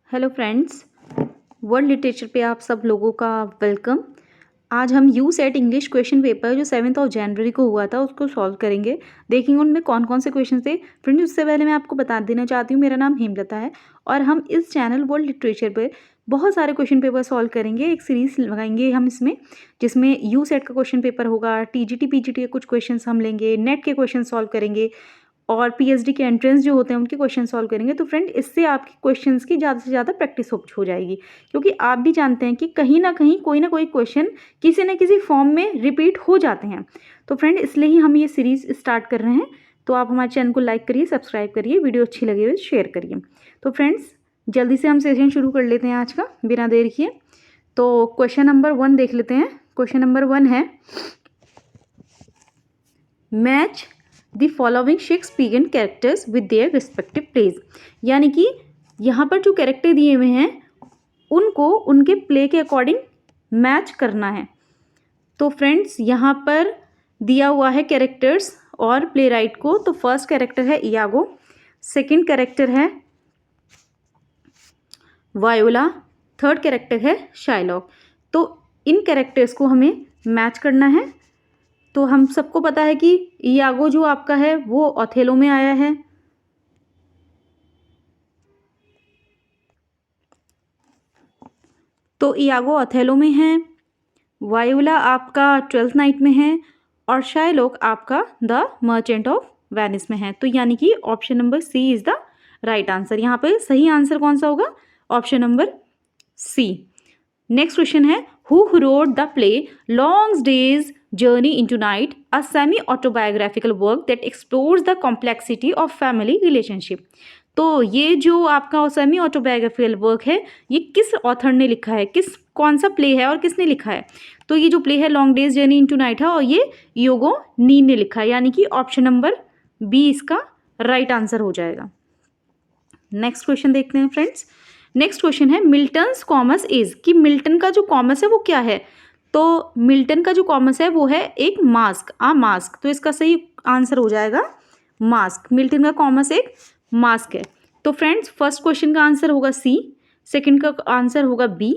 Hello friends, world literature पे आप सब लोगों का वेलकम। आज हम you set English question paper जो 7 जनवरी को हुआ था उसको सॉल्व करेंगे। देखेंगे उनमें कौन कौन से क्वेश्चन थे। फ्रेंड्स, उससे पहले मैं आपको बता देना चाहती हूँ, मेरा नाम हेमलता है और हम इस चैनल वर्ल्ड लिटरेचर पे बहुत सारे क्वेश्चन पेपर सॉल्व करेंगे। एक सीरीज लगाएंगे हम इसमें, जिसमें यू सेट का क्वेश्चन पेपर होगा, टीजीटी पीजीटी के कुछ क्वेश्चन हम लेंगे, नेट के क्वेश्चन सॉल्व करेंगे और पीएचडी के एंट्रेंस जो होते हैं उनके क्वेश्चन सॉल्व करेंगे। तो फ्रेंड, इससे आपकी क्वेश्चंस की ज़्यादा से ज़्यादा प्रैक्टिस हो जाएगी, क्योंकि आप भी जानते हैं कि कहीं ना कहीं कोई ना कोई क्वेश्चन किसी न किसी फॉर्म में रिपीट हो जाते हैं। तो फ्रेंड, इसलिए ही हम ये सीरीज़ स्टार्ट कर रहे हैं। तो आप हमारे चैनल को लाइक करिए, सब्सक्राइब करिए, वीडियो अच्छी लगे हुए शेयर करिए। तो फ्रेंड्स, जल्दी से हम सेशन शुरू कर लेते हैं आज का, बिना देर किए। तो क्वेश्चन नंबर 1 देख लेते हैं। क्वेश्चन नंबर 1 है, match the following Shakespearean characters with their respective plays. यानी कि यहाँ पर जो कैरेक्टर दिए हुए हैं उनको उनके प्ले के अकॉर्डिंग मैच करना है। तो फ्रेंड्स, यहाँ पर दिया हुआ है कैरेक्टर्स और प्ले राइट को। तो फर्स्ट कैरेक्टर है इयागो, सेकंड कैरेक्टर है वायोला, थर्ड कैरेक्टर है शाइलॉक। तो इन कैरेक्टर्स को हमें मैच करना है। तो हम सबको पता है कि इयागो जो आपका है वो ओथेलो में आया है, तो इयागो ओथेलो में है, वायोला आपका 12th नाइट में है और शाइलॉक आपका द मर्चेंट ऑफ वेनिस में है। तो यानी कि option number C is the right answer. यहाँ पे सही आंसर कौन सा होगा? Option number C. Next question है, who wrote the play Long Day's Journey Into Night, a semi autobiographical work that explores the complexity of family relationship. तो ये जो आपका सेमी ऑटोबायोग्राफिकल वर्क है, ये किस ऑथर ने लिखा है, कौन सा प्ले है और किसने लिखा है? तो ये जो प्ले है long Day's Journey Into night है और ये योगो नी ने लिखा है, यानी कि ऑप्शन नंबर बी इसका राइट आंसर हो जाएगा। नेक्स्ट क्वेश्चन देखते हैं फ्रेंड्स। नेक्स्ट क्वेश्चन है, मिल्टन्स कॉमस इज, कि मिल्टन का जो कॉमस है वो क्या है? तो मिल्टन का जो कॉमस है वो है एक मास्क, मास्क। तो इसका सही आंसर हो जाएगा मास्क। मिल्टन का कॉमस एक मास्क है। तो फ्रेंड्स, फर्स्ट क्वेश्चन का आंसर होगा सी, सेकंड का आंसर होगा बी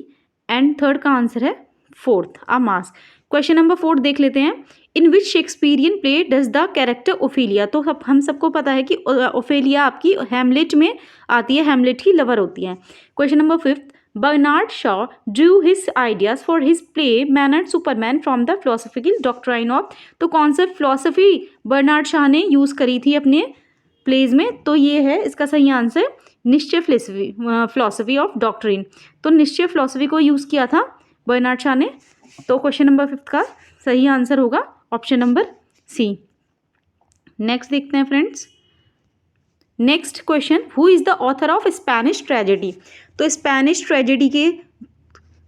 एंड थर्ड का आंसर है फोर्थ, मास्क। क्वेश्चन नंबर 4 देख लेते हैं, in which Shakespearean play does the character Ophelia. तो हम सबको पता है कि ओफेलिया आपकी हैमलेट में आती है, हैमलेट की लवर होती है। Question number 5, Bernard Shaw drew his ideas for his play man and Superman from the philosophical doctrine of. तो कौन सा फिलोसफी बर्नार्ड शॉ ने यूज़ करी थी अपने प्लेज में? तो ये है इसका सही आंसर, निश्चय फिलोसफी ऑफ डॉक्ट्रिन। तो निश्चय फिलोसफी को यूज़ किया था बर्नार्ड शॉ ने। तो क्वेश्चन नंबर 5 का सही आंसर होगा ऑप्शन नंबर सी। नेक्स्ट देखते हैं friends. Next question, who is the author of Spanish tragedy. तो स्पेनिश ट्रेजेडी के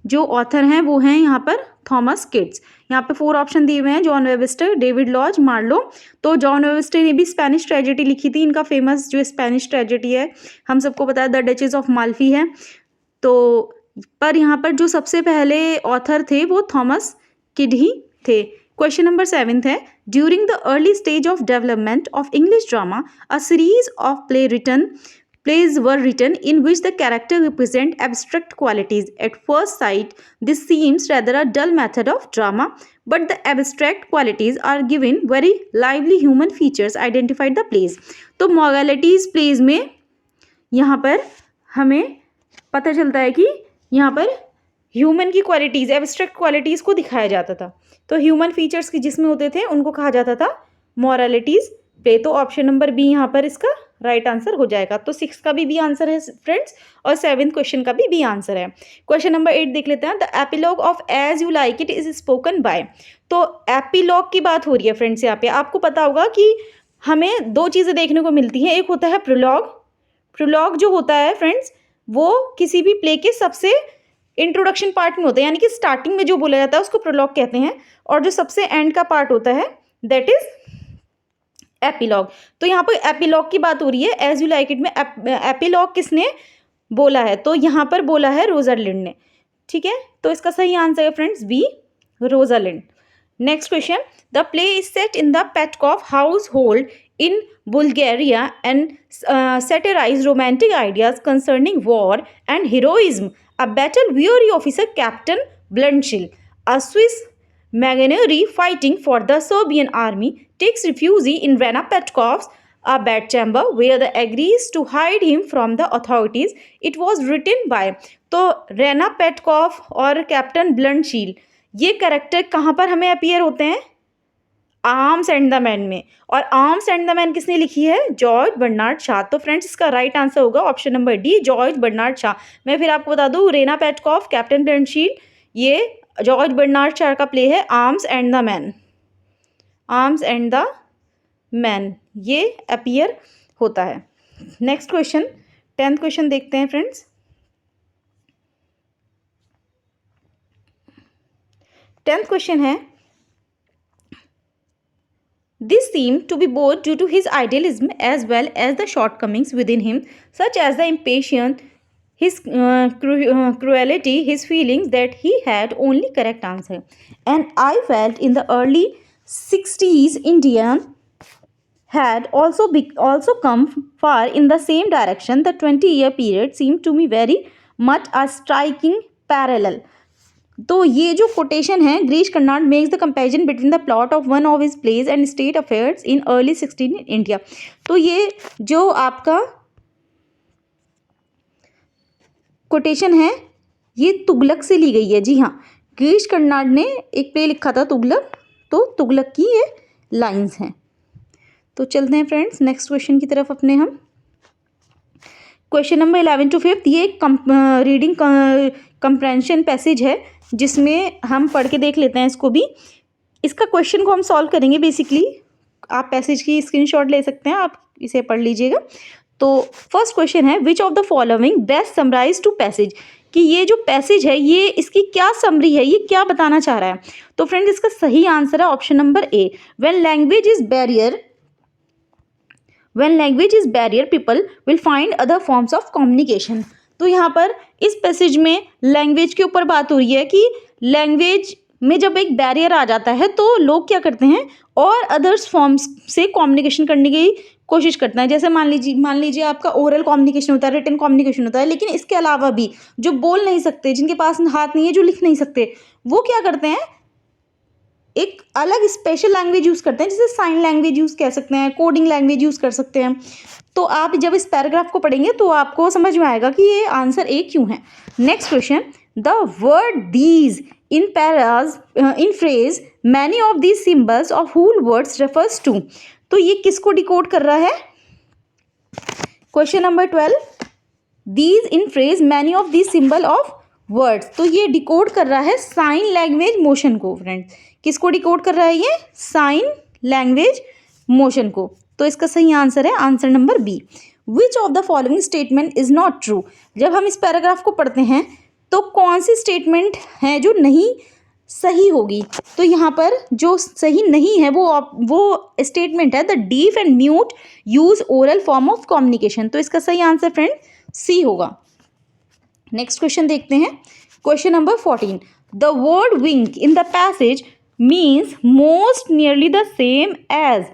जो ऑथर हैं वो हैं यहाँ पर थॉमस किट्स। यहाँ पे 4 ऑप्शन दिए हुए हैं, John Webster, David Lodge, Marlowe. तो जॉन वेबस्टर ने भी स्पेनिश ट्रेजेडी लिखी थी। इनका फेमस जो स्पेनिश ट्रेजेडी है हम सबको पता है द डचेस ऑफ माल्फी है। तो पर यहाँ पर जो सबसे पहले ऑथर थे वो थॉमस किड ही थे। क्वेश्चन नंबर 7 है, during the early stage of development of English drama a series of plays were written in which the character represent abstract qualities. At first sight, this seems rather a dull method of drama, but the abstract qualities are given very lively human features identified the plays. तो moralities plays में यहाँ पर हमें पता चलता है कि यहाँ पर ह्यूमन की क्वालिटीज़, एब्स्ट्रैक्ट क्वालिटीज़ को दिखाया जाता था। तो ह्यूमन फीचर्स की जिसमें होते थे उनको कहा जाता था मॉरलिटीज़ प्ले। तो ऑप्शन नंबर बी यहाँ पर इसका राइट आंसर हो जाएगा। तो 6 का भी आंसर है फ्रेंड्स और 7th क्वेश्चन का भी आंसर है। क्वेश्चन नंबर 8 देख लेते हैं, the epilogue of as you like it is spoken by. तो एपिलॉग की बात हो रही है फ्रेंड्स। यहाँ पे आपको पता होगा कि हमें 2 चीज़ें देखने को मिलती हैं। एक होता है प्रोलॉग। प्रोलॉग जो होता है फ्रेंड्स वो किसी भी प्ले के सबसे इंट्रोडक्शन पार्ट में होता है, यानी कि स्टार्टिंग में जो बोला जाता है उसको प्रोलॉग कहते हैं, और जो सबसे एंड का पार्ट होता है दैट इज एपिलॉग। तो यहाँ पर एपिलॉग की बात हो रही है। एज यू लाइक इट में एपिलॉग किसने बोला है? तो यहाँ पर बोला है रोजालिंड ने। ठीक है, तो इसका सही आंसर है friends B, Rosalind. Next question, the play is set in the Petkoff household in Bulgaria and satirized romantic ideas concerning war and heroism. A battle-weary officer, Captain Bluntschill, a Swiss mercenary fighting for the Serbian army, takes refuge in Rena Petkov's a bedchamber where the agrees to hide him from the authorities. It was written by तो Raina Petkoff और captain ब्लंटशील ये character कहाँ पर हमें appear होते हैं? Arms and the man में। और आर्म्स एंड द मैन किसने लिखी है? George Bernard Shaw. तो फ्रेंड्स इसका राइट आंसर होगा option number D, George Bernard Shaw. मैं फिर आपको बता दूं, रेना पेटकॉफ, कैप्टन ब्लंटशील, ये जॉर्ज बर्नार्ड शॉ का प्ले है arms and the man. Arms and the man ये अपीयर होता है। नेक्स्ट क्वेश्चन, 10th क्वेश्चन देखते हैं फ्रेंड्स। 10th क्वेश्चन है, this seemed to be both due to his idealism as well as the shortcomings within him, such as the impatience, his cruelty, his feelings that he had only correct answer. And I felt in the early 60s India had also come far in the same direction. The 20-year period seemed to me very much a striking parallel. तो ये जो quotation है, Girish Karnad makes the comparison between the plot of one of his plays and state affairs in early 16 in India. तो ये जो आपका quotation है ये तुगलक से ली गई है। जी हाँ, गिरीश कर्नाड ने एक प्ले लिखा था तुगलक, तो तुगलक की ये लाइंस हैं। तो चलते हैं फ्रेंड्स नेक्स्ट क्वेश्चन की तरफ अपने हम। क्वेश्चन नंबर 11 to 5 ये एक रीडिंग कंप्रेंशन पैसेज है जिसमें हम पढ़ के देख लेते हैं इसको भी। इसका क्वेश्चन को हम सॉल्व करेंगे। बेसिकली आप पैसेज की स्क्रीनशॉट ले सकते हैं, आप इसे पढ़ लीजिएगा। तो फर्स्ट क्वेश्चन है, which of the following best summarise to passage, कि ये जो पैसेज है ये इसकी क्या समरी है, ये क्या बताना चाह रहा है। तो फ्रेंड्स इसका सही आंसर है option number A, when language is barrier people will find other forms of communication। तो यहाँ पर इस पैसेज में लैंग्वेज के ऊपर बात हो रही है कि लैंग्वेज में जब एक बैरियर आ जाता है तो लोग क्या करते हैं और अदर्स फॉर्म्स से कम्युनिकेशन करने की कोशिश करते हैं। जैसे मान लीजिए आपका ओरल कम्युनिकेशन होता है, रिटन कम्युनिकेशन होता है, लेकिन इसके अलावा भी जो बोल नहीं सकते, जिनके पास हाथ नहीं है, जो लिख नहीं सकते, वो क्या करते हैं, एक अलग स्पेशल लैंग्वेज यूज़ करते हैं, जिसे साइन लैंग्वेज यूज़ कर सकते हैं, कोडिंग लैंग्वेज यूज़ कर सकते हैं। तो आप जब इस पैराग्राफ को पढ़ेंगे तो आपको समझ में आएगा कि ये आंसर ए क्यों है। Next question, the word these in phrase many of these symbols of whole words refers to. तो ये किसको डिकोड कर रहा है? Question number 12, these in phrase many of these symbol of words, तो ये डिकोड कर रहा है साइन लैंग्वेज मोशन को। फ्रेंड्स किसको डिकोड कर रहा है? ये साइन लैंग्वेज मोशन को। तो इसका सही आंसर है answer number B. Which of the following statement is not true. जब हम इस पैराग्राफ को पढ़ते हैं तो कौन सी स्टेटमेंट है जो नहीं सही होगी? तो यहाँ पर जो सही नहीं है वो स्टेटमेंट है, the deaf and mute use oral form of communication. तो इसका सही आंसर फ्रेंड सी होगा। नेक्स्ट क्वेश्चन देखते हैं। Question number 14, the word wink in the passage means most nearly the same as.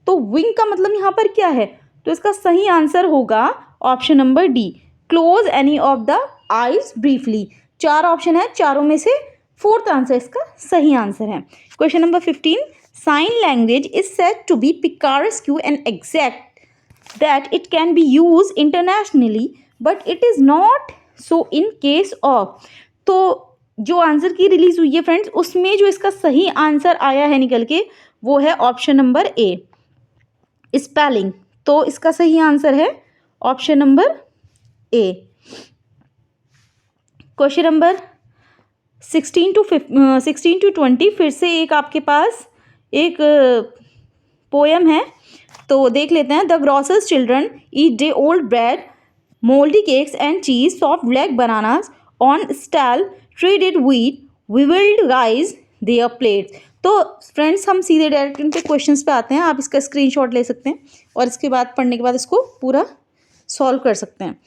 तो विंक का मतलब यहाँ पर क्या है? तो इसका सही आंसर होगा option number D, close any of the eyes briefly. 4 option है, चारों में से 4th आंसर इसका सही आंसर है। Question number 15, sign language is said to be picaresque and exact that it can be use internationally but it is not so in case of. तो जो answer की रिलीज हुई है फ्रेंड्स, उसमें जो इसका सही आंसर आया है निकल के, वो है ऑप्शन नंबर ए, स्पेलिंग। तो इसका सही आंसर है option number A. Question number 16 to 20 फिर से एक आपके पास एक पोयम है, तो देख लेते हैं। The grocer's children eat day old bread, mouldy cakes and cheese, soft black bananas on stale, traded wheat, wild rice their plates. तो फ्रेंड्स हम सीधे डायरेक्ट इनके क्वेश्चंस पे आते हैं। आप इसका स्क्रीनशॉट ले सकते हैं और इसके बाद पढ़ने के बाद इसको पूरा सॉल्व कर सकते हैं।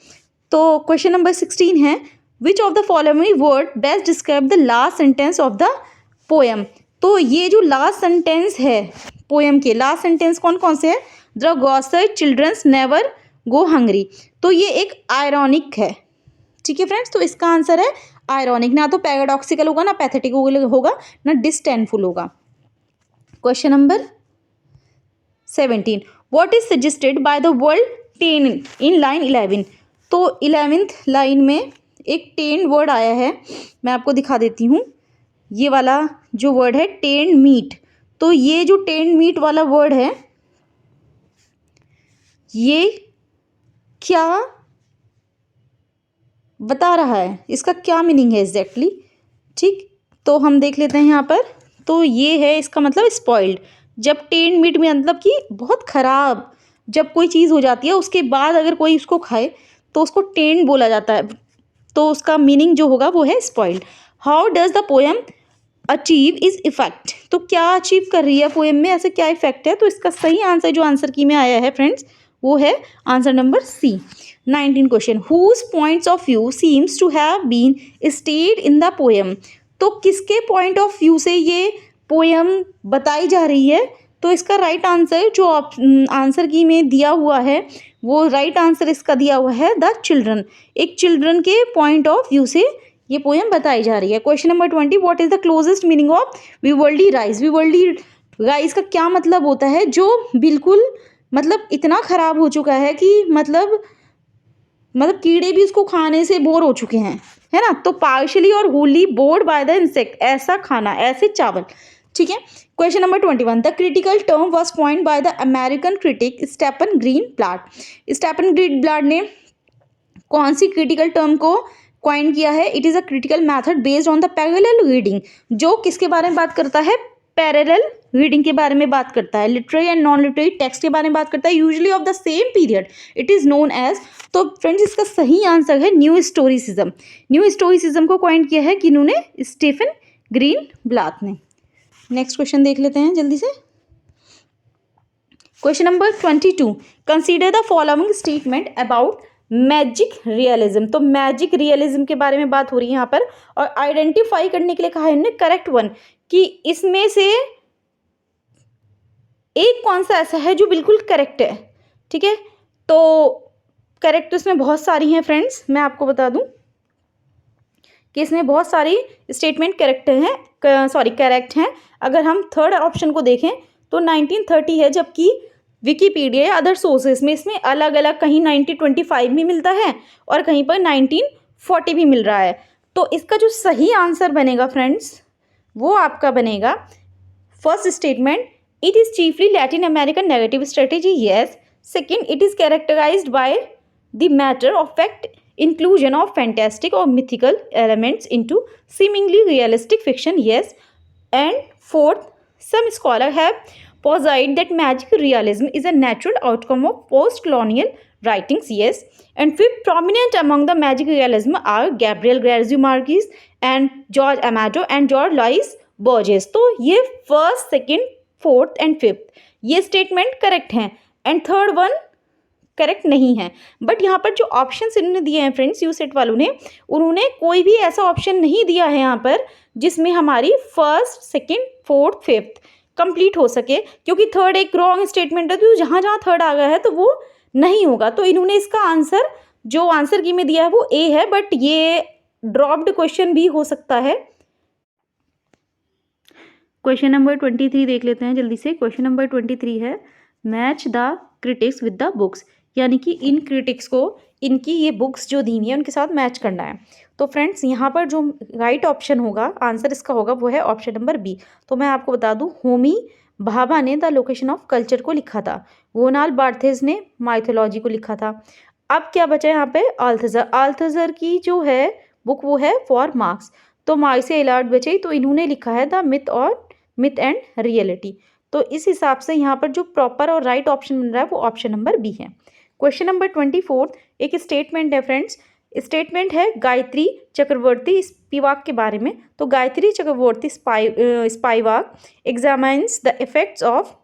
तो क्वेश्चन नंबर 16 है, which of the following word best describe the last sentence of the poem. तो ये जो लास्ट सेंटेंस है पोएम के, लास्ट सेंटेंस कौन कौन से है? The grocer children's never go hungry. तो ये एक आयरॉनिक है, ठीक है फ्रेंड्स। तो इसका आंसर है आयरॉनिक, ना तो पैराडॉक्सिकल होगा, ना पैथेटिक होगा, ना डिसडेंफुल होगा। Question number 17, what is suggested by the word ten in line 11। तो 11th लाइन में एक टेन वर्ड आया है, मैं आपको दिखा देती हूँ। ये वाला जो वर्ड है टेन मीट, तो ये जो टेन मीट वाला वर्ड है ये क्या बता रहा है, इसका क्या मीनिंग है एग्जैक्टली, ठीक। तो हम देख लेते हैं यहाँ पर। तो ये है इसका मतलब स्पॉइल्ड। जब टेन मीट में मतलब कि बहुत ख़राब जब कोई चीज़ हो जाती है उसके बाद अगर कोई उसको खाए तो उसको टेन बोला जाता है, तो उसका मीनिंग जो होगा वो है spoiled. How does the poem achieve is effect. तो क्या अचीव कर रही है पोएम में, ऐसे क्या इफेक्ट है। तो इसका सही आंसर जो आंसर की में आया है फ्रेंड्स वो है answer number C. 19 question, whose points of view seems to have been stated in the poem. तो किसके पॉइंट ऑफ व्यू से ये पोएम बताई जा रही है। तो इसका राइट आंसर जो आंसर की में दिया हुआ है वो राइट आंसर इसका दिया हुआ है द चिल्ड्रन। एक चिल्ड्रन के पॉइंट ऑफ व्यू से ये पोएम बताई जा रही है। Question number 20, what is the closest meaning of worldly wise. Worldly wise का क्या मतलब होता है, जो बिल्कुल मतलब इतना खराब हो चुका है कि मतलब कीड़े भी उसको खाने से बोर हो चुके हैं, है ना। तो पार्शली और wholly bored by the insect, ऐसा खाना, ऐसे चावल, ठीक है। Question number 21, the critical term was point by the American critic Stephen Greenblatt. Stephen Greenblatt ने कौन सी क्रिटिकल टर्म को कॉइन किया है। It is a critical method based on the parallel reading, जो किसके बारे में बात करता है, पैरेलल रीडिंग के बारे में बात करता है, literary and non literary text के बारे में बात करता है, usually of the same period, it is known as. तो फ्रेंड्स इसका सही आंसर है न्यू हिस्टोरिसिज्म। न्यू हिस्टोरिसिज्म को कॉइन किया है किन्होंने, स्टीफन ग्रीनब्लाट ने। नेक्स्ट क्वेश्चन देख लेते हैं जल्दी से। Question number 22, consider the following statement about magic realism. तो मैजिक रियलिज्म के बारे में बात हो रही है यहाँ पर, और आइडेंटिफाई करने के लिए कहा है इन्होंने करेक्ट वन, कि इसमें से एक कौन सा ऐसा है जो बिल्कुल करेक्ट है, ठीक है। तो करेक्ट तो इसमें बहुत सारी हैं फ्रेंड्स, मैं आपको बता दूं कि इसमें बहुत सारी स्टेटमेंट करेक्ट हैं। अगर हम थर्ड ऑप्शन को देखें तो 1930 है, जबकि विकीपीडिया या अदर सोर्सेस में इसमें अलग अलग कहीं 1925 भी मिलता है और कहीं पर 1940 भी मिल रहा है। तो इसका जो सही आंसर बनेगा फ्रेंड्स वो आपका बनेगा first statement, it is chiefly Latin American negative strategy, yes. Second, it is characterised by the matter of fact inclusion of fantastic or mythical elements into seemingly realistic fiction, yes. And fourth, some scholars have posited that magic realism is a natural outcome of post-colonial writings, yes. And fifth, prominent among the magic realism are Gabriel Garcia Marquez and George Amado and George Louis Borges. तो ये first, second, fourth and fifth ये statement correct हैं, and third one correct नहीं है। But यहाँ पर जो option इन्होंने दिए हैं फ्रेंड्स यूसेट वालों ने, उन्होंने कोई भी ऐसा ऑप्शन नहीं दिया है यहाँ पर जिसमें हमारी first, second, fourth, fifth complete हो सके, क्योंकि थर्ड एक रॉन्ग स्टेटमेंट है, तो जहाँ जहाँ थर्ड आ गया है तो वो नहीं होगा। तो इन्होंने इसका आंसर जो आंसर की में दिया है वो ए है, बट ये ड्रॉप्ड क्वेश्चन भी हो सकता है। क्वेश्चन नंबर 23 देख लेते हैं जल्दी से। क्वेश्चन नंबर 23 है, match the critics with the books, यानी कि इन क्रिटिक्स को इनकी ये बुक्स जो दी हुई है उनके साथ मैच करना है। तो फ्रेंड्स यहाँ पर जो राइट ऑप्शन होगा, आंसर इसका होगा वो है ऑप्शन नंबर बी। तो मैं आपको बता दूँ, होमी भाभा ने द लोकेशन ऑफ कल्चर को लिखा था, गोनाल बार्थेज ने माइथोलॉजी को लिखा था। अब क्या बचा यहाँ पे, आल्थज़र। आल्थज़र की जो है बुक वो है फॉर मार्क्स, तो मार्क्स से एलार्ड बचे, तो इन्होंने लिखा है द मिथ एंड रियलिटी। तो इस हिसाब से यहाँ पर जो प्रॉपर और राइट ऑप्शन बन रहा है वो ऑप्शन नंबर बी है। क्वेश्चन नंबर 24 एक स्टेटमेंट है फ्रेंड्स, स्टेटमेंट है गायत्री चक्रवर्ती स्पिवाक के बारे में। तो Gayatri Chakravorty Spivak examines the effects of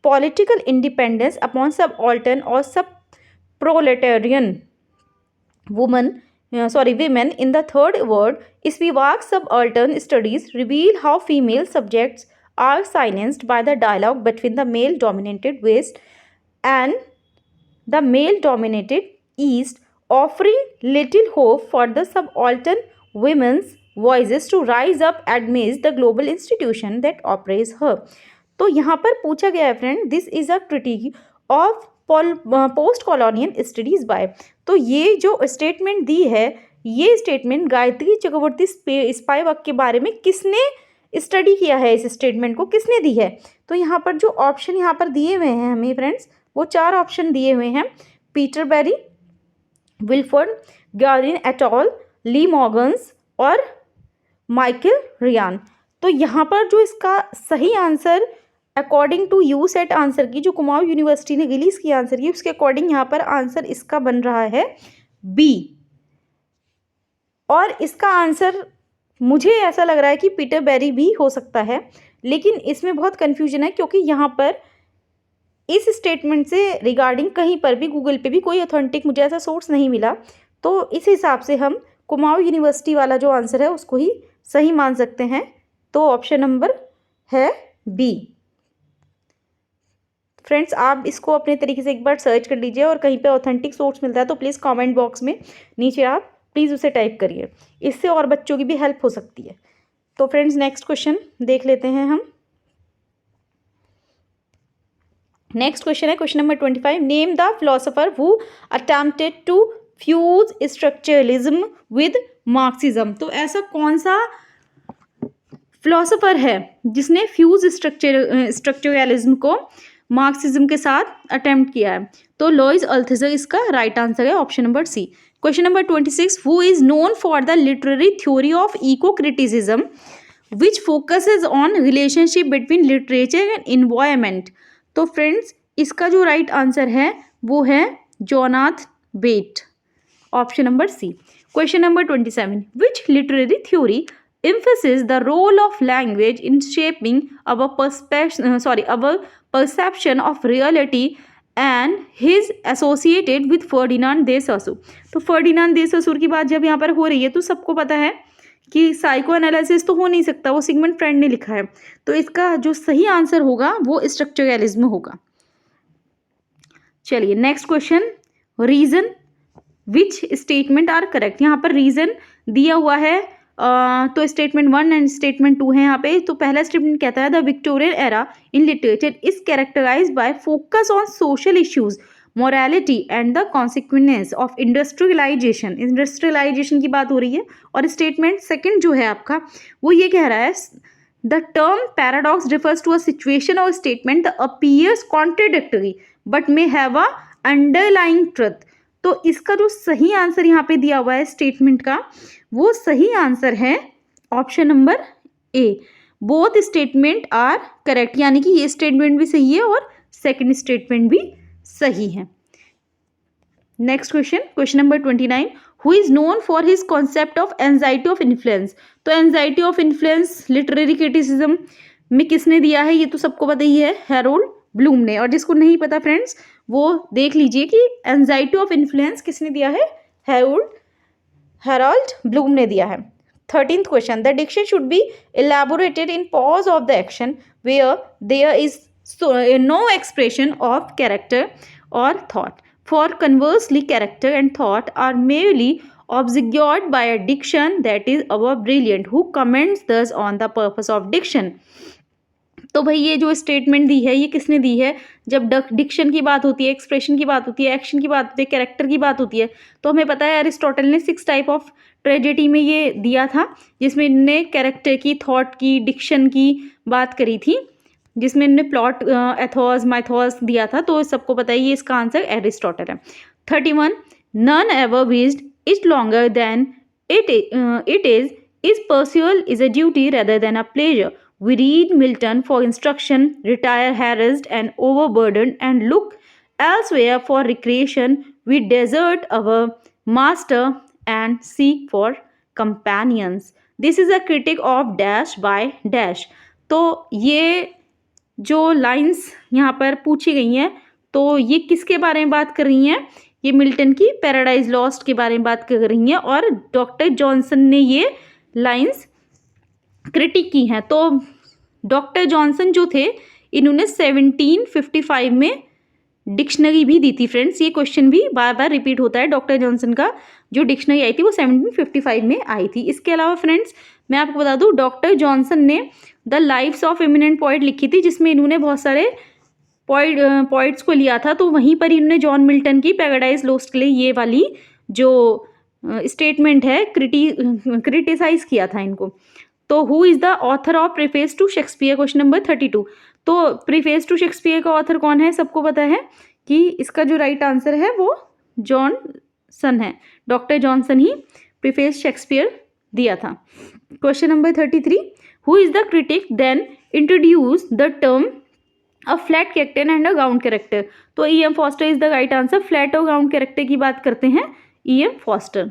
political independence upon subaltern और sub proletarian women in the third world. Spivak's subaltern studies reveal how female subjects are silenced by the dialogue between the male dominated West and the male-dominated East, offering little hope for the subaltern women's voices to rise up amidst the global institution that oppress her. तो यहाँ पर पूछा गया है friend, this is a critique of post colonial studies by. तो ये जो statement दी है, ये स्टेटमेंट गायत्री चक्रवर्ती स्पाइवक के बारे में किसने स्टडी किया है, इस स्टेटमेंट को किसने दी है? तो यहाँ पर जो ऑप्शन यहाँ पर दिए हुए हैं हमें फ्रेंड्स, वो 4 ऑप्शन दिए हुए हैं, Peter berry, Wilfrid Garin atoll, ली मॉर्गन्स और माइकल रियान। तो यहाँ पर जो इसका सही आंसर अकॉर्डिंग टू यूसेट आंसर की, जो कुमाऊं यूनिवर्सिटी ने रिलीज की आंसर की, उसके अकॉर्डिंग यहाँ पर आंसर इसका बन रहा है बी। और इसका आंसर मुझे ऐसा लग रहा है कि पीटर बेरी भी हो सकता है, लेकिन इसमें बहुत कन्फ्यूजन है क्योंकि यहाँ पर इस स्टेटमेंट से रिगार्डिंग कहीं पर भी गूगल पे भी कोई ऑथेंटिक मुझे ऐसा सोर्स नहीं मिला। तो इस हिसाब से हम कुमाऊं यूनिवर्सिटी वाला जो आंसर है उसको ही सही मान सकते हैं। तो ऑप्शन नंबर है बी। फ्रेंड्स, आप इसको अपने तरीके से एक बार सर्च कर लीजिए और कहीं पे ऑथेंटिक सोर्स मिलता है तो प्लीज़ कमेंट बॉक्स में नीचे आप प्लीज़ उसे टाइप करिए, इससे और बच्चों की भी हेल्प हो सकती है। तो फ्रेंड्स, नेक्स्ट क्वेश्चन देख लेते हैं हम। नेक्स्ट क्वेश्चन है question number 25, name the philosopher who attempted to fuse structuralism with Marxism. तो ऐसा कौन सा फिलोसोफर है जिसने फ्यूज स्ट्रक्चरलिज्म को मार्क्सिज्म के साथ अटेम्प्ट किया है? तो लॉइस अल्थुसर इसका राइट आंसर है, option number C. Question number 26, who is known for the literary theory of eco criticism which focuses on relationship between literature and environment. तो friends, इसका जो राइट आंसर है वो है Jonathan Bate, option number C. Question number 27, which literary theory emphasizes the role of language in shaping our perception of reality and his associated with Ferdinand de Saussure। तो Ferdinand दे ससुर की बात जब यहाँ पर हो रही है तो सबको पता है कि साइको एनालिसिस तो हो नहीं सकता, वो सिगमंड फ्रेंड ने लिखा है। तो इसका जो सही आंसर होगा वो स्ट्रक्चरलिज्म होगा। चलिए next question, reason which statement are correct. यहाँ पर रीजन दिया हुआ है, तो स्टेटमेंट 1 एंड स्टेटमेंट 2 है यहाँ पे। तो पहला स्टेटमेंट कहता है the Victorian era in literature is characterised by focus on social issues, morality and the consequence of industrialisation. Industrialisation की बात हो रही है। और स्टेटमेंट सेकंड जो है आपका वो ये कह रहा है the term paradox refers to a situation और statement the appears contradictory but may have a underlying truth. तो इसका जो सही आंसर यहाँ पे दिया हुआ है स्टेटमेंट का, वो सही आंसर है option number A. Both statement are correct, यानी कि ये स्टेटमेंट भी सही है और सेकंड स्टेटमेंट भी सही है। Next question, question number 29, who is known for his concept of anxiety of influence. तो anxiety of influence literary criticism में किसने दिया है, ये तो सबको पता ही है, हैरोल्ड ब्लूम ने। और जिसको नहीं पता फ्रेंड्स वो देख लीजिए कि एंजाइटी ऑफ इन्फ्लुएंस किसने दिया है, हैरोल्ड ब्लूम ने दिया है। 13th question, the diction should be elaborated in pause of the action where there is no expression of character or thought. For conversely, character and thought are merely obscured by a diction that is our brilliant, who comments thus on the purpose of diction. तो भाई ये जो statement दी है ये किसने दी है? जब Dickson की बात होती है, एक्सप्रेशन की बात होती है, एक्शन की बात होती है, कैरेक्टर की बात होती है, तो हमें पता है अरिस्टोटल ने 6 टाइप ऑफ ट्रेजेडी में ये दिया था, जिसमें इनने कैरेक्टर की, थॉट की, डिक्शन की बात करी थी, जिसमें इनने प्लॉट, एथोस, माइथोस दिया था। तो सबको पता है ये इसका आंसर एरिस्टोटल है। 31, none ever wished is longer than it is perusal is a duty rather than a pleasure. We read Milton for instruction, retire harassed and overburdened, and look elsewhere for recreation. We desert our master and seek for companions. This is a critic of dash by dash. तो ये जो lines यहाँ पर पूछी गई हैं तो ये किसके बारे में बात कर रही हैं? ये मिल्टन की पैराडाइज लॉस्ट के बारे में बात कर रही हैं और डॉक्टर जॉनसन ने ये लाइंस क्रिटिक की हैं। तो डॉक्टर जॉनसन जो थे इन्होंने 1755 में डिक्शनरी भी दी थी फ्रेंड्स। ये क्वेश्चन भी बार बार रिपीट होता है। डॉक्टर जॉनसन का जो डिक्शनरी आई थी वो 1755 में आई थी। इसके अलावा फ्रेंड्स मैं आपको बता दूं, डॉक्टर जॉनसन ने the lifes of eminent poet लिखी थी, जिसमें इन्होंने बहुत सारे पोइट्स को लिया था। तो वहीं पर इन्होंने जॉन मिल्टन की पैराडाइज लोस्ट के लिए ये वाली जो स्टेटमेंट है क्रिटिसाइज किया था इनको। तो who is the author of preface to Shakespeare, question number 32। तो प्रीफेस टू शेक्सपियर का ऑथर कौन है, सबको पता है कि इसका जो राइट आंसर है वो जॉनसन है। डॉक्टर जॉनसन ही प्रीफेस शेक्सपियर दिया था। Question number 33, who is the critic then introduce the term a flat character and a round character. तो E.M. Forster is the right answer. Flat और round character की बात करते हैं E.M. Forster.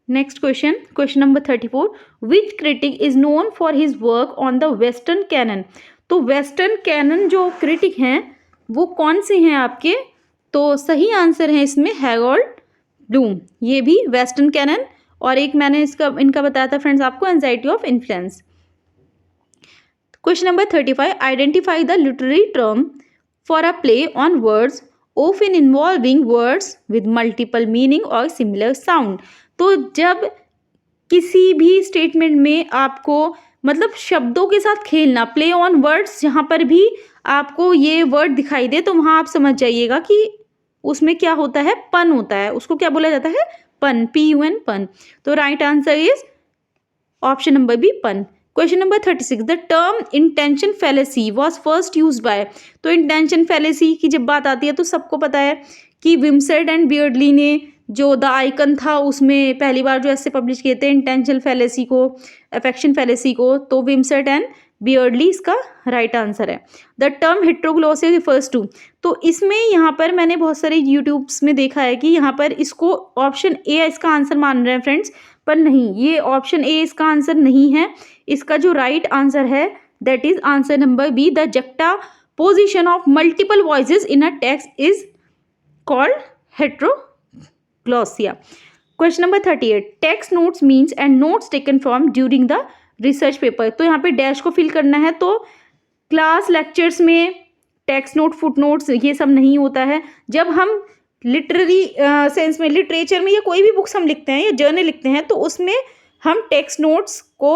Next question, question number 34, which critic is known for his work on the western canon. तो western canon जो critic हैं वो कौन से हैं आपके, तो सही आंसर है इसमें हैरोल्ड ब्लूम। ये भी वेस्टर्न कैनन, और एक मैंने इनका बताया था फ्रेंड्स आपको, anxiety of influence. Question number 35, identify the literary term for a play on words often involving words with multiple meaning और सिमिलर साउंड। तो जब किसी भी स्टेटमेंट में आपको मतलब शब्दों के साथ खेलना, प्ले ऑन वर्ड्स, जहाँ पर भी आपको ये वर्ड दिखाई दे तो वहाँ आप समझ जाइएगा कि उसमें क्या होता है, पन होता है। उसको क्या बोला जाता है, पन, PUN, पन। तो right answer is option number B, pun. Question number 36, the term intention fallacy was first use by. तो इंटेंशन फैलेसी की जब बात आती है तो सबको पता है कि विमसेट एंड बियर्डली ने जो द आइकन था उसमें पहली बार जो ऐसे पब्लिश किए थे इंटेंशन फैलेसी को, अफेक्शन फैलेसी को। तो विमसेट एंड बियर्डली इसका राइट आंसर है। The term heteroglossis refers to. तो इसमें यहाँ पर मैंने बहुत सारे यूट्यूब्स में देखा है कि यहाँ पर इसको ऑप्शन ए इसका आंसर मान रहे हैं फ्रेंड्स, पर नहीं, ये ऑप्शन ए इसका आंसर नहीं है। इसका जो राइट आंसर है that is answer number B, the juxtaposition of multiple voices in a text is called heteroglossia. Question number 38, text notes means and notes taken from during the research paper. तो यहाँ पे dash को fill करना है। तो class lectures में text note, footnotes ये सब नहीं होता है। जब हम लिटरेरी सेंस में, लिटरेचर में या कोई भी बुक्स हम लिखते हैं या जर्नल लिखते हैं तो उसमें हम टेक्स्ट नोट्स को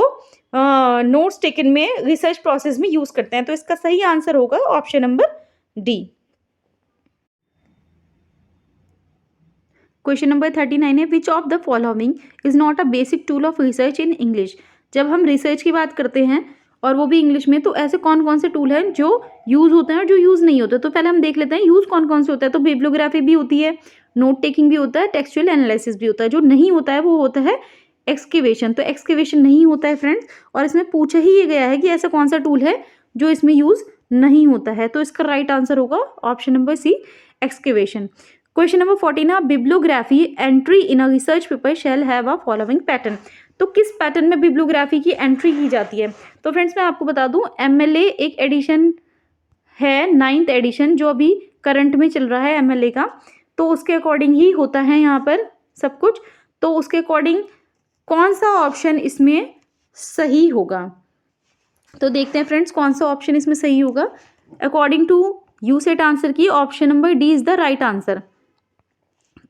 नोट्स टेकन में रिसर्च प्रोसेस में यूज करते हैं। तो इसका सही आंसर होगा option number D. Question number 39 है, which of the following is not a basic tool of research in English. जब हम रिसर्च की बात करते हैं और वो भी इंग्लिश में, तो ऐसे कौन कौन से टूल हैं जो यूज़ होते हैं और जो यूज़ नहीं होते। तो पहले हम देख लेते हैं यूज़ कौन कौन से होता है। तो बिब्लियोग्राफी भी होती है, नोट टेकिंग भी होता है, टेक्सचुअल एनालिसिस भी होता है। जो नहीं होता है वो होता है एक्सकेवेशन। तो एक्सकेवेशन नहीं होता है फ्रेंड्स, और इसमें पूछा ही ये गया है कि ऐसा कौन सा टूल है जो इसमें यूज़ नहीं होता है। तो इसका राइट आंसर होगा option number C, excavation. Question number 14, bibliography entry in a research paper shall have a following pattern. तो किस पैटर्न में बिब्लियोग्राफी की एंट्री की जाती है। तो फ्रेंड्स मैं आपको बता दूं, MLA एक एडिशन है, 9th एडिशन जो अभी करंट में चल रहा है MLA का, तो उसके अकॉर्डिंग ही होता है यहाँ पर सब कुछ। तो उसके अकॉर्डिंग कौन सा ऑप्शन इसमें सही होगा, तो देखते हैं फ्रेंड्स कौन सा ऑप्शन इसमें सही होगा। अकॉर्डिंग टू यूसेट आंसर की option number D is the right answer.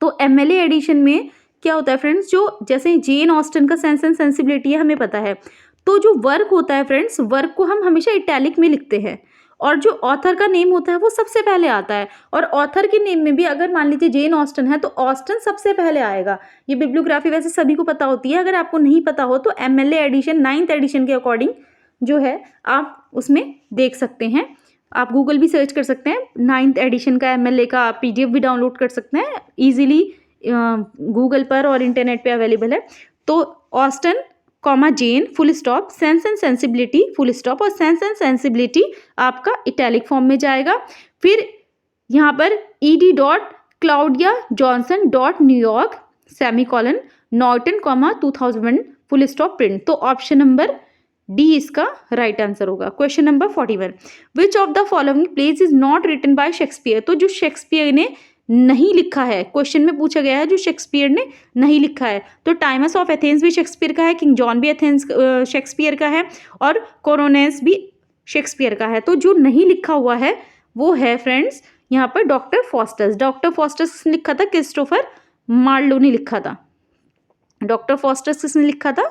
तो MLA एडिशन में क्या होता है फ्रेंड्स, जो जैसे जेन ऑस्टन का सेंस एंड सेंसिबिलिटी है हमें पता है। तो जो वर्क होता है फ्रेंड्स, वर्क को हम हमेशा इटैलिक में लिखते हैं और जो ऑथर का नेम होता है वो सबसे पहले आता है। और ऑथर के नेम में भी अगर मान लीजिए जेन ऑस्टन है तो ऑस्टन सबसे पहले आएगा। ये बिब्लियोग्राफी वैसे सभी को पता होती है, अगर आपको नहीं पता हो तो MLA एडिशन 9th एडिशन के अकॉर्डिंग जो है आप उसमें देख सकते हैं। आप गूगल भी सर्च कर सकते हैं, 9th एडिशन का MLA का PDF भी डाउनलोड कर सकते हैं ईजिली, गूगल पर और इंटरनेट पे अवेलेबल है। तो Austen comma Jane full stop, sense and sensibility full stop, और सेंस एंड सेंसिबिलिटी आपका इटैलिक फॉर्म में जाएगा। फिर यहाँ पर ED dot Claudia Johnson dot New York semicolon Norton comma 2000 full stop print. तो ऑप्शन नंबर डी इसका राइट आंसर होगा। Question number 41, which of the following plays is not written by Shakespeare. तो जो शेक्सपियर ने नहीं लिखा है, क्वेश्चन में पूछा गया है जो शेक्सपियर ने नहीं लिखा है। तो टाइमस ऑफ एथेंस भी शेक्सपियर का है, किंग जॉन भी एथेंस शेक्सपियर का है, और कोरोनेस भी शेक्सपियर का है। तो जो नहीं लिखा हुआ है वो है फ्रेंड्स यहाँ पर डॉक्टर फॉस्टर्स, डॉक्टर फॉस्टर्स किसने लिखा था? क्रिस्टोफर मार्लो ने लिखा था। डॉक्टर फॉस्टर्स किसने लिखा था?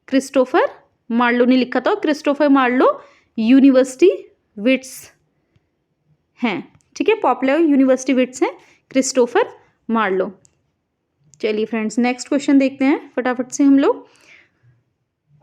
क्रिस्टोफर मार्लो ने लिखा था। और क्रिस्टोफर मार्लो यूनिवर्सिटी विट्स हैं, ठीक है, पॉपुलर यूनिवर्सिटी विट्स हैं क्रिस्टोफर मार्लो। चलिए फ्रेंड्स, नेक्स्ट क्वेश्चन देखते हैं फटाफट से हम लोग।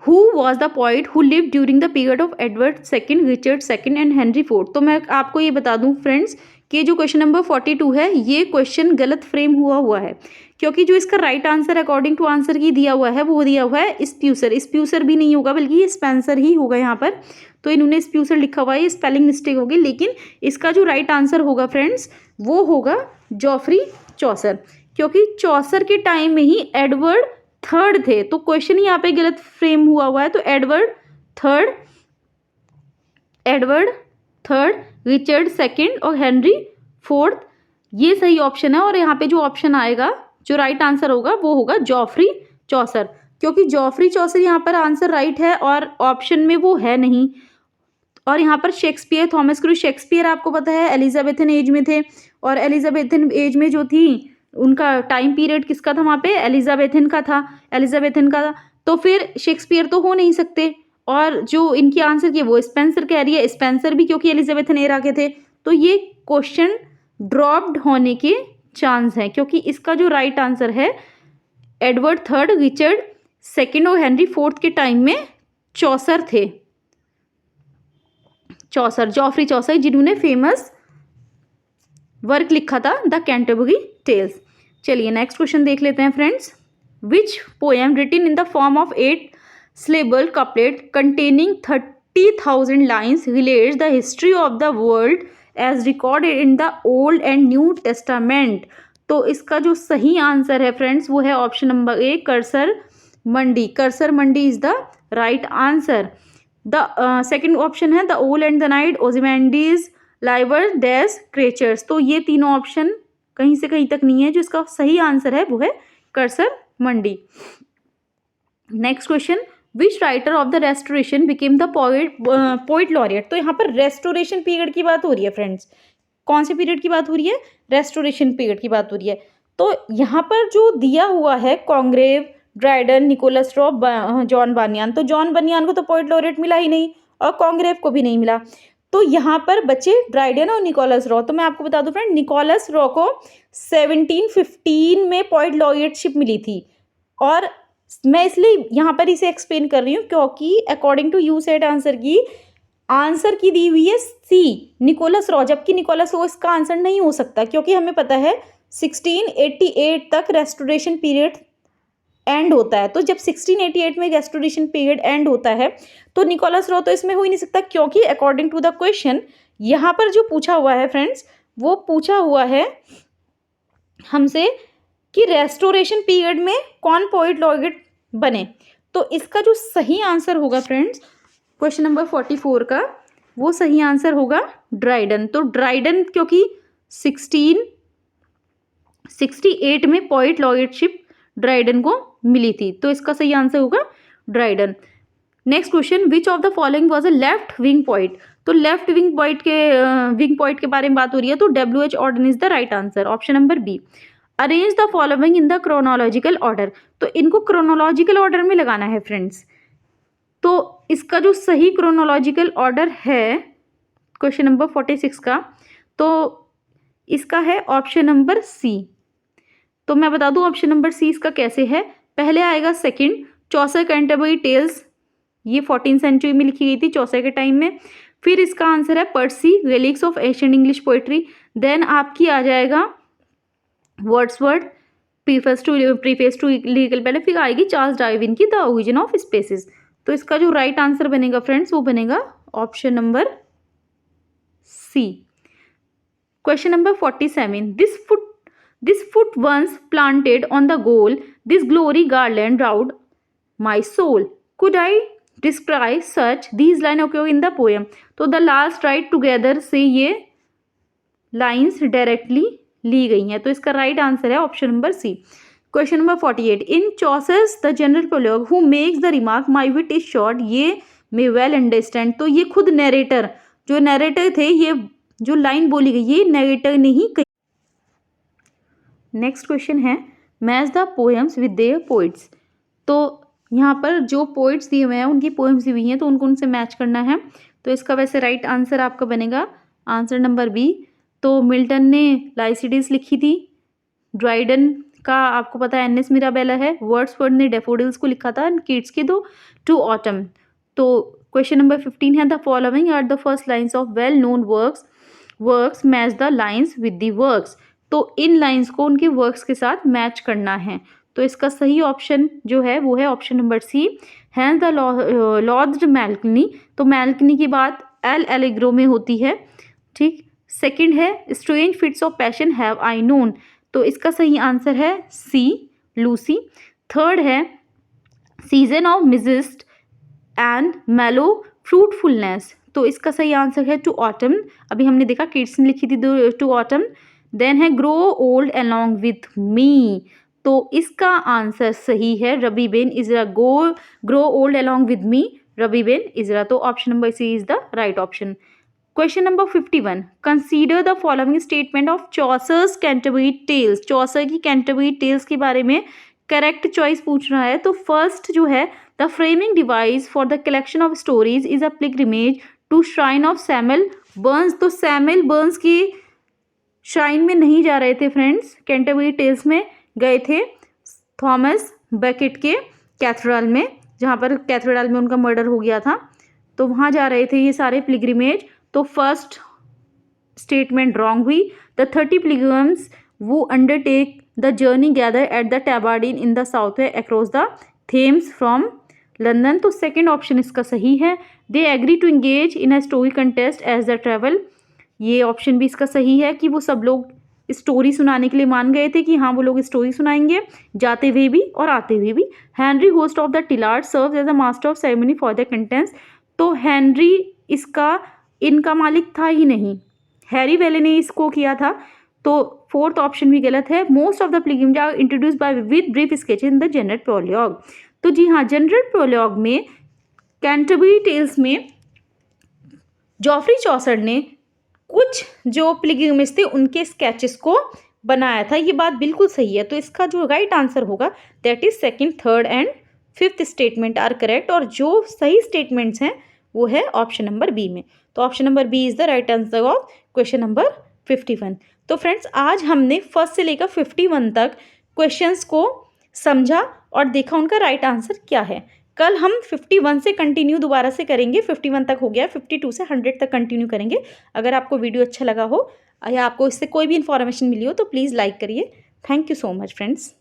Who was the poet who lived during the period of Edward II, Richard II and Henry IV? तो मैं आपको ये बता दूं फ्रेंड्स कि जो क्वेश्चन नंबर 42 है ये क्वेश्चन गलत फ्रेम हुआ है, क्योंकि जो इसका right answer according to answer key दिया हुआ है वो दिया हुआ है स्प्यूसर। स्प्यूसर भी नहीं होगा बल्कि ये स्पेंसर ही होगा यहाँ पर, तो इन्होंने स्प्यूसर लिखा हुआ है, ये स्पेलिंग मिस्टेक होगी। लेकिन इसका जो राइट आंसर होगा फ्रेंड्स वो होगा जॉफ्री चौसर, क्योंकि चौसर के टाइम में ही एडवर्ड थर्ड थे, तो क्वेश्चन यहाँ पे गलत फ्रेम हुआ है। तो एडवर्ड थर्ड, रिचर्ड सेकंड और हेनरी फोर्थ, ये सही ऑप्शन है। और यहाँ पे जो ऑप्शन आएगा, जो राइट आंसर होगा वो होगा जॉफ्री चौसर, क्योंकि जॉफ्री चौसर यहाँ पर आंसर राइट है और ऑप्शन में वो है नहीं। और यहाँ पर शेक्सपियर, थॉमस क्रू शेक्सपियर आपको पता है एलिजाबेथन एज में थे, और एलिजाबेथन एज में जो थी उनका टाइम पीरियड किसका था वहाँ पे? एलिजाबेथन का था, तो फिर शेक्सपियर तो हो नहीं सकते। और जो इनकी आंसर की वो स्पेंसर कह रही है, स्पेंसर भी क्योंकि एलिजाबेथन एरा के थे, तो ये क्वेश्चन ड्रॉप्ड होने के चांस हैं, क्योंकि इसका जो राइट आंसर है एडवर्ड थर्ड, रिचर्ड सेकेंड और हेनरी फोर्थ के टाइम में चौसर थे। जॉफ्री चौसर, जिन्होंने फेमस वर्क लिखा था द कैंटरबरी टेल्स। चलिए नेक्स्ट क्वेश्चन देख लेते हैं friends. Which poem written in the form of 8 syllable couplet containing 30,000 lines relates the history of the world as recorded in the Old and New Testament? तो इसका जो सही answer है friends वो है option number A, Cursor Mundi. Cursor Mundi is the right answer. The second option है the owl and the night, Ozymandias, liver, dash, creatures. तो ये तीनों ऑप्शन कहीं से कहीं तक नहीं है, जो इसका सही आंसर है वो है cursor Mandi. Next question, which writer of the restoration became the poet laureate? तो यहाँ पर रेस्टोरेशन पीरियड की बात हो रही है फ्रेंड्स। कौन से पीरियड की बात हो रही है? रेस्टोरेशन पीरियड की बात हो रही है। तो यहाँ पर जो दिया हुआ है कॉन्ग्रेव, ड्राइडन, निकोलस रॉ, जॉन बनियान, तो जॉन बनियान को तो पोइट लॉरिएट मिला ही नहीं और कॉन्ग्रेव को भी नहीं मिला, तो यहाँ पर बचे ड्राइडन और निकोलस रॉ। तो मैं आपको बता दूं फ्रेंड, निकोलस रॉ को 1715 में पोइट लॉरिएटशिप मिली थी, और मैं इसलिए यहाँ पर इसे एक्सप्लेन कर रही हूँ क्योंकि according to you set answer key दी हुई है सी, निकोलस रॉ, जबकि निकोलस रॉ इसका आंसर नहीं हो सकता, क्योंकि हमें पता है 1688 तक रेस्टोरेशन पीरियड एंड होता है। तो जब 1688 में रेस्टोरेशन पीरियड एंड होता है तो निकोलस रॉ तो इसमें हो ही नहीं सकता, क्योंकि अकॉर्डिंग टू द क्वेश्चन यहाँ पर जो पूछा हुआ है फ्रेंड्स, वो पूछा हुआ है हमसे कि रेस्टोरेशन पीरियड में कौन पोइट लॉरिएट बने। तो इसका जो सही आंसर होगा फ्रेंड्स क्वेश्चन नंबर 44 का, वो सही आंसर होगा ड्राइडन। तो ड्राइडन क्योंकि 1668 में पोइट लॉरिएटशिप ड्राइडन को मिली थी, तो इसका सही आंसर होगा Dryden. Next question, which of the following was a left wing poet? तो लेफ्ट विंग पोइट के बारे में बात हो रही है, तो W.H. Auden is the right answer, option number B. Arrange the following in the chronological order, तो इनको क्रोनोलॉजिकल ऑर्डर में लगाना है फ्रेंड्स। तो इसका जो सही क्रोनोलॉजिकल ऑर्डर है क्वेश्चन नंबर 46 का, तो इसका है ऑप्शन नंबर सी। तो मैं बता दूं ऑप्शन नंबर सी इसका कैसे है। पहले आएगा सेकंड, चौसर कैंटरबरी टेल्स, ये 14th सेंचुरी में लिखी गई थी चौसर के टाइम में। फिर इसका आंसर है Percy, relics of Asian English poetry. Then आपकी आ जाएगा Wordsworth, preface to lyrical ballads. फिर आएगी चार्ल्स डार्विन की द ओरिजिन ऑफ स्पेसीज। तो इसका जो राइट आंसर बनेगा फ्रेंड्स वो बनेगा option number C. Question number 47, This foot once planted on the goal, this glory garland round my soul. Could I describe such? These lines occur in the poem. तो the last right together से ये lines directly ली गई हैं, तो इसका right answer है option number C. Question number 48, in चॉसेस the general prologue who makes the remark my wit is short, ye may well understand. तो ये खुद नरेटर, जो नरेटर थे, ये जो लाइन बोली गई ये नरेटर ने ही कही। नेक्स्ट क्वेश्चन है match the poems with their poets. तो यहाँ पर जो पोइट्स दिए हुए हैं उनकी पोएम्स दी हुई हैं तो उनको उनसे मैच करना है। तो इसका वैसे राइट आंसर आपका बनेगा आंसर नंबर बी। तो मिल्टन ने लाइसिडिस लिखी थी, ड्राइडन का आपको पता है एनएस मिराबेला है, वर्ड्सवर्थ ने डैफोडिल्स को लिखा था, किड्स की दो टू ऑटम। तो क्वेश्चन नंबर 15 है the following are the first lines of well known works match the lines with the works. तो इन लाइन्स को उनके वर्क्स के साथ मैच करना है। तो इसका सही ऑप्शन जो है वो है option number C, Hans the Lord Malkani. तो मैल्कनी की बात एल एलेग्रो में होती है, ठीक। सेकंड है strange fits of passion have I known. तो इसका सही आंसर है सी, लूसी। थर्ड है सीजन ऑफ मिजिस्ट एंड मेलो फ्रूटफुलनेस। तो इसका सही आंसर है टू ऑटम। अभी हमने देखा किड्स ने लिखी थी टू ऑटम। देन है grow old along with me. तो इसका आंसर सही है Rabbi Ben Ezra, grow old along with me, Rabbi Ben Ezra. तो option number C is the right option. Question number 51 consider the following statement of Chaucer's Canterbury Tales. Chaucer की Canterbury Tales के बारे में correct choice पूछ रहा है। तो first जो है the framing device for the collection of stories is a pilgrimage to shrine of Samuel Burns. तो सैमुअल बर्न्स की श्राइन में नहीं जा रहे थे फ्रेंड्स, कैंटरबरी टेल्स में गए थे थॉमस बेकेट के कैथेड्रल में, जहाँ पर कैथेड्रल में उनका मर्डर हो गया था। तो वहाँ जा रहे थे ये सारे पिलग्रिमेज। तो फर्स्ट स्टेटमेंट रॉन्ग हुई। The 30 pilgrims who undertake the journey gather at the Tabard Inn in the Southwark across the Thames from London. तो सेकेंड ऑप्शन इसका सही है। They agree to engage in a story contest as the travel. ये option भी इसका सही है कि वो सब लोग स्टोरी सुनाने के लिए मान गए थे कि हाँ वो लोग स्टोरी सुनाएंगे जाते हुए भी और आते हुए भी। Henry host of the Tabard serve as a master of ceremony for the contents. तो हेनरी इसका इनका मालिक था ही नहीं, हैरी वेले ने इसको किया था। तो फोर्थ ऑप्शन भी गलत है। Most of the pilgrims are introduced by with brief sketch in the general prologue. तो जी हाँ, जनरल प्रोलॉग में कैंटरबरी टेल्स में जॉफ्री चॉसर ने कुछ जो पिलग्रिम्स थे उनके स्केचेस को बनाया था। ये बात बिल्कुल सही है। तो इसका जो राइट आंसर होगा that is second, third and fifth statement are correct. और जो सही स्टेटमेंट्स हैं वो है ऑप्शन नंबर बी में। तो option number B is the right answer of question number 51। तो फ्रेंड्स आज हमने फर्स्ट से लेकर 51 तक क्वेश्चंस को समझा और देखा उनका राइट आंसर क्या है। कल हम 51 से कंटिन्यू दोबारा से करेंगे। 51 तक हो गया, 52 से 100 तक कंटिन्यू करेंगे। अगर आपको वीडियो अच्छा लगा हो या आपको इससे कोई भी इन्फॉर्मेशन मिली हो तो प्लीज़ लाइक करिए। Thank you so much friends.